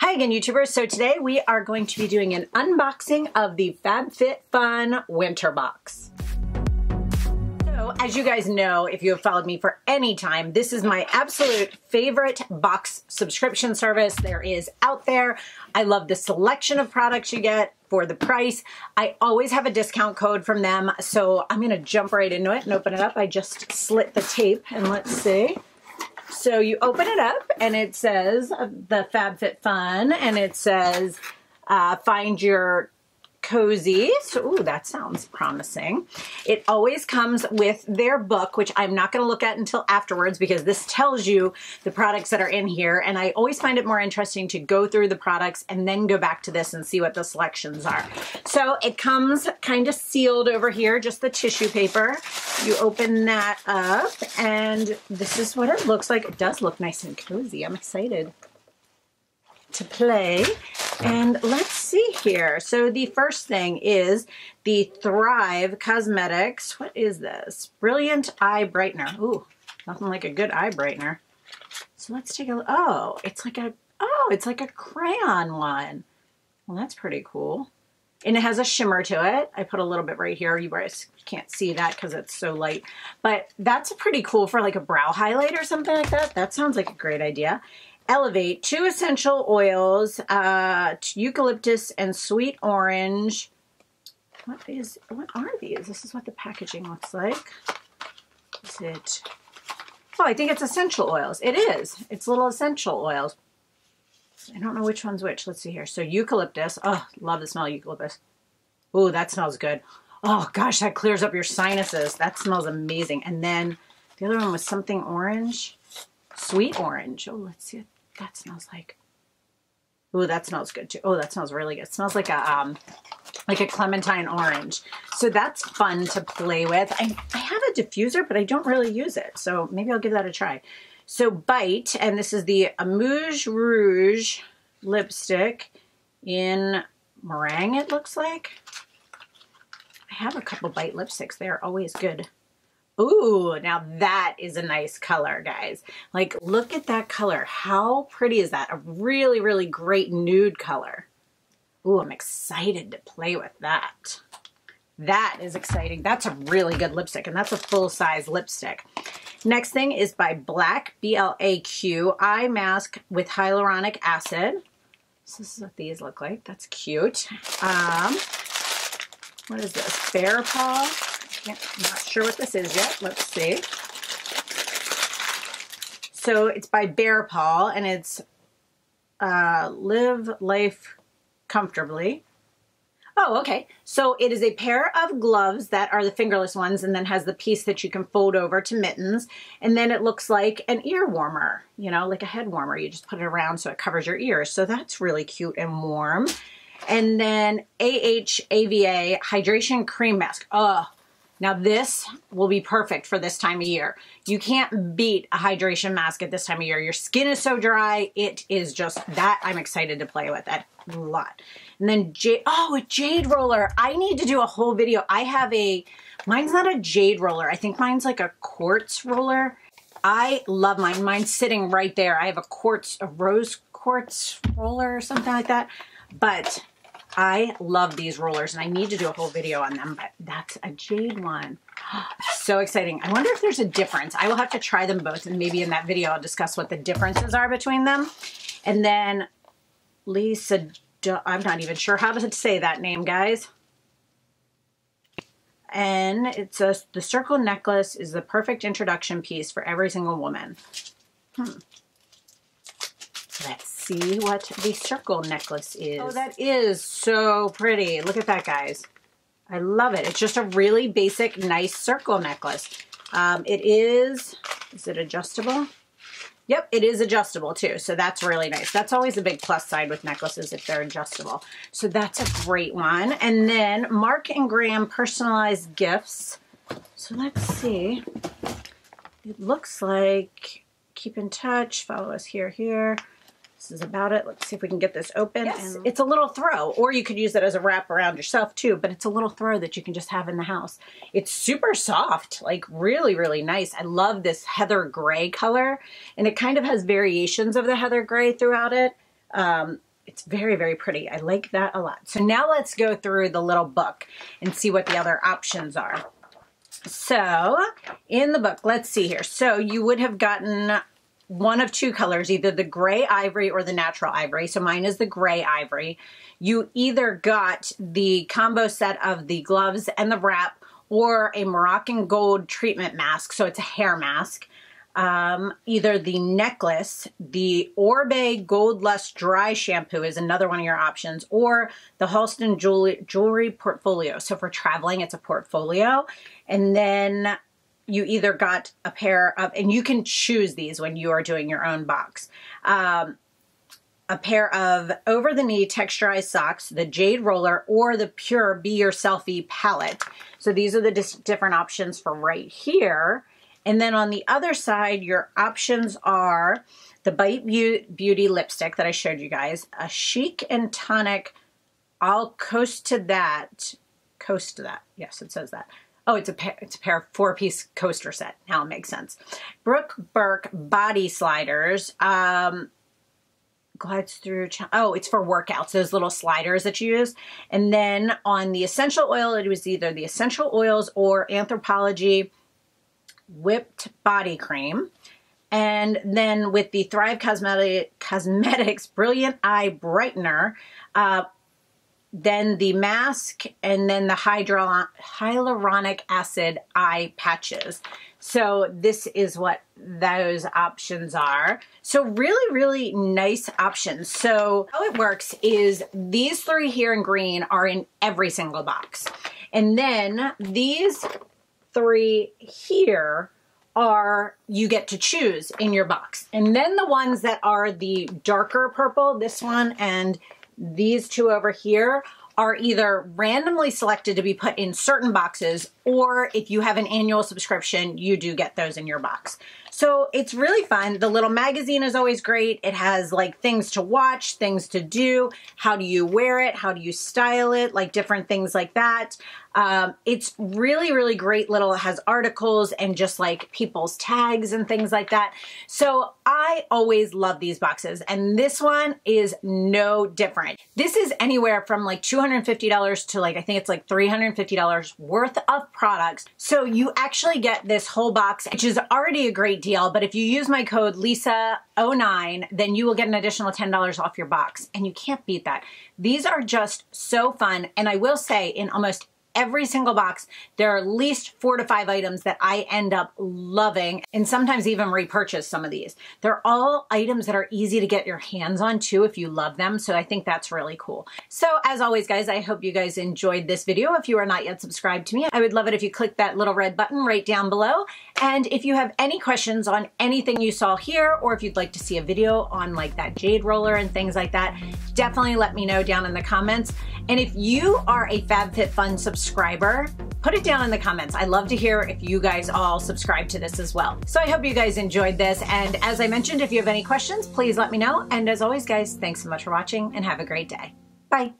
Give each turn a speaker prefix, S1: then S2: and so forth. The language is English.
S1: Hi again, YouTubers. So today we are going to be doing an unboxing of the FabFitFun Winter Box. So as you guys know, if you have followed me for any time, this is my absolute favorite box subscription service there is out there. I love the selection of products you get for the price. I always have a discount code from them, so I'm gonna jump right into it and open it up. I just slit the tape and let's see. So you open it up and it says the FabFitFun and it says find your cozies. Ooh, that sounds promising. It always comes with their book, which I'm not going to look at until afterwards because this tells you the products that are in here. And I always find it more interesting to go through the products and then go back to this and see what the selections are. So it comes kind of sealed over here, just the tissue paper. You open that up and this is what it looks like. It does look nice and cozy. I'm excited to play. And let's see here. So the first thing is the Thrive Cosmetics. What is this? Brilliant Eye Brightener. Ooh, nothing like a good eye brightener. So let's take a look. Oh, it's like a crayon one. Well, that's pretty cool. And it has a shimmer to it. I put a little bit right here. You guys can't see that because it's so light. But that's pretty cool for like a brow highlight or something like that. That sounds like a great idea. Elevate, 2 essential oils, eucalyptus and sweet orange. What are these? This is what the packaging looks like. Is it? Oh, I think it's essential oils. It is. It's little essential oils. I don't know which one's which. Let's see here. So eucalyptus. Oh, love the smell of eucalyptus. Oh, that smells good. Oh gosh, that clears up your sinuses. That smells amazing. And then the other one was something orange. Sweet orange. Oh, let's see what that smells like. Oh, that smells good too. Oh, that smells really good. It smells like a clementine orange. So that's fun to play with. I have a diffuser, but I don't really use it. So maybe I'll give that a try. So Bite, and this is the Amuse Rouge lipstick in meringue, it looks like. I have a couple Bite lipsticks. They're always good. Ooh, now that is a nice color, guys. Like, look at that color. How pretty is that? A really, really great nude color. Ooh, I'm excited to play with that. That is exciting. That's a really good lipstick, and that's a full-size lipstick. Next thing is by Black, B-L-A-Q, eye mask with hyaluronic acid. So this is what these look like. That's cute. What is this? Bear Paw? I'm not sure what this is yet. Let's see. So it's by Bear Paw, and it's Live Life Comfortably. Oh, okay. So it is a pair of gloves that are the fingerless ones and then has the piece that you can fold over to mittens. And then it looks like an ear warmer, you know, like a head warmer. You just put it around so it covers your ears. So that's really cute and warm. And then AHAVA Hydration Cream Mask. Oh, now this will be perfect for this time of year. You can't beat a hydration mask at this time of year. Your skin is so dry. It is just that. I'm excited to play with that a lot. And then a jade roller. I need to do a whole video. I have mine's not a jade roller. I think mine's like a quartz roller. I love mine. Mine's sitting right there. I have a rose quartz roller or something like that. But I love these rollers and I need to do a whole video on them, but that's a jade one. So exciting. I wonder if there's a difference. I will have to try them both and maybe in that video I'll discuss what the differences are between them. And then LisaSz09, I'm not even sure how to say that name, guys. And it's the circle necklace is the perfect introduction piece for every single woman. Let's see what the circle necklace is. Oh, that is so pretty. Look at that, guys. I love it. It's just a really basic, nice circle necklace. Is it adjustable? Yep, it is adjustable too. So that's really nice. That's always a big plus side with necklaces if they're adjustable. So that's a great one. And then Mark and Graham personalized gifts. So let's see. It looks like keep in touch, follow us here. This is about it. Let's see if we can get this open. Yes, and it's a little throw, or you could use it as a wrap around yourself too, but it's a little throw that you can just have in the house. It's super soft, like really, really nice. I love this heather gray color, and it kind of has variations of the heather gray throughout it. it's very, very pretty. I like that a lot. So now let's go through the little book and see what the other options are. So in the book, let's see here. So you would have gotten one of two colors, either the gray ivory or the natural ivory. So mine is the gray ivory. You either got the combo set of the gloves and the wrap or a Moroccan gold treatment mask. So it's a hair mask. Either the necklace, the Orbe Gold Lust Dry Shampoo is another one of your options, or the Halston Jewelry Portfolio. So for traveling, it's a portfolio. And then you either got a pair of, and you can choose these when you are doing your own box, a pair of over-the-knee texturized socks, the Jade Roller, or the Pure Be Your Selfie palette. So these are the different options for right here. And then on the other side, your options are the Bite Beauty lipstick that I showed you guys, a Chic and Tonic, I'll coast to that. Yes, it says that. Oh, it's a pair of 4-piece coaster set. Now it makes sense. Brooke Burke body sliders. Glides through. Oh, it's for workouts. Those little sliders that you use. And then on the essential oil, it was either the essential oils or Anthropologie whipped body cream. And then with the Thrive Cosmetics Brilliant Eye Brightener, then the mask, and then the hyaluronic acid eye patches. So this is what those options are. So really, really nice options. So how it works is these three here in green are in every single box. And then these three here are, you get to choose in your box. And then the ones that are the darker purple, this one and these two over here, are either randomly selected to be put in certain boxes, or if you have an annual subscription, you do get those in your box. So it's really fun. The little magazine is always great. It has like things to watch, things to do. How do you wear it? How do you style it? Like different things like that. It's really, really great little, it has articles and just like people's tags and things like that. So I always love these boxes, and this one is no different. This is anywhere from like $250 to like, I think it's like $350 worth of products. So you actually get this whole box, which is already a great deal. But if you use my code LisaSz09, then you will get an additional $10 off your box. And you can't beat that. These are just so fun. And I will say, in almost every single box, there are at least 4 to 5 items that I end up loving, and sometimes even repurchase some of these. They're all items that are easy to get your hands on too if you love them. So I think that's really cool. So as always, guys, I hope you guys enjoyed this video. If you are not yet subscribed to me, I would love it if you click that little red button right down below. And if you have any questions on anything you saw here, or if you'd like to see a video on like that jade roller and things like that, definitely let me know down in the comments. And if you are a FabFitFun subscriber, put it down in the comments. I'd love to hear if you guys all subscribe to this as well. So I hope you guys enjoyed this. And as I mentioned, if you have any questions, please let me know. And as always, guys, thanks so much for watching and have a great day. Bye.